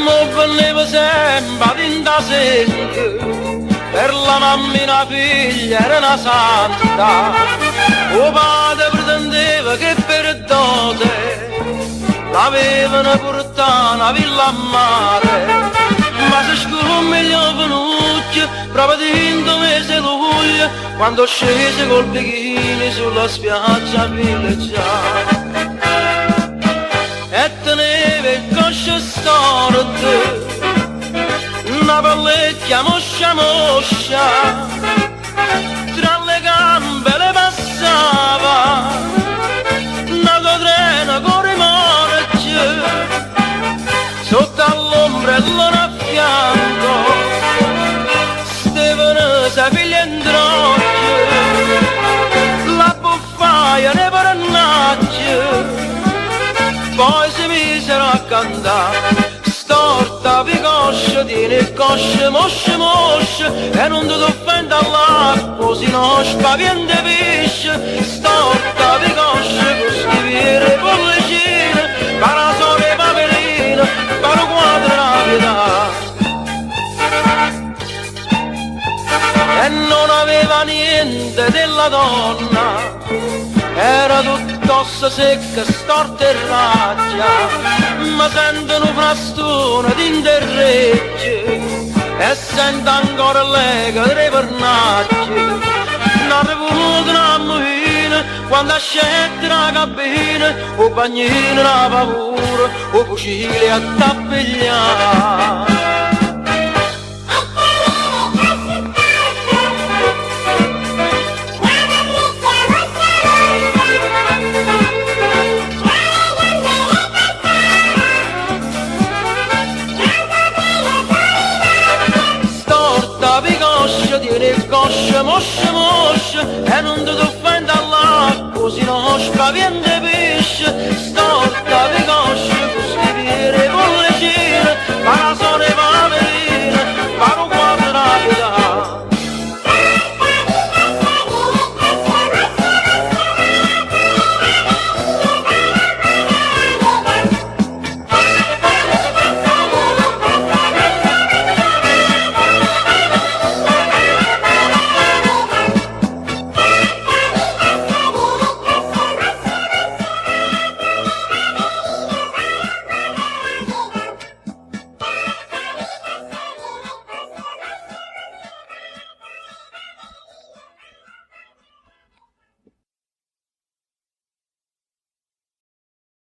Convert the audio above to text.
mo veniva sempre in da sente, per la mamma e la figlia era una santa, o padre pretendeva che per dote l'avevano portata una villa a mare, ma se scomigliò venucchio proprio di un mese luglio, quando scese col bikini sulla spiaggia a villeggiare. E teneva il coscio storto, una pallecchia moscia moscia, tra le gambe le passava, una cotrena con rimorge, sotto all'ombrello a fianco, Stevenese figlia in drogge, la buffaia ne parannaggia. Poi si misero a cantare, storta vi cosce, tieni il cosce, mosce, mosce, e non ti offenda all'acqua, si no spaventa pesce, storta vi cosce, con scrivere pollicine, parasole paperine, paro quadro la pietà. E non aveva niente della donna, era tutta ossa secca, storta e raggia, ma sente un frastone d'interregge e sente ancora l'eco delle pernacce. Non rivoluto una muina quando scende la cabina, o bagnino la paura, o fucile a tappigliare. Tieni il cosce, mosce, mosce, e non ti offenda all'acqua, si no spaventa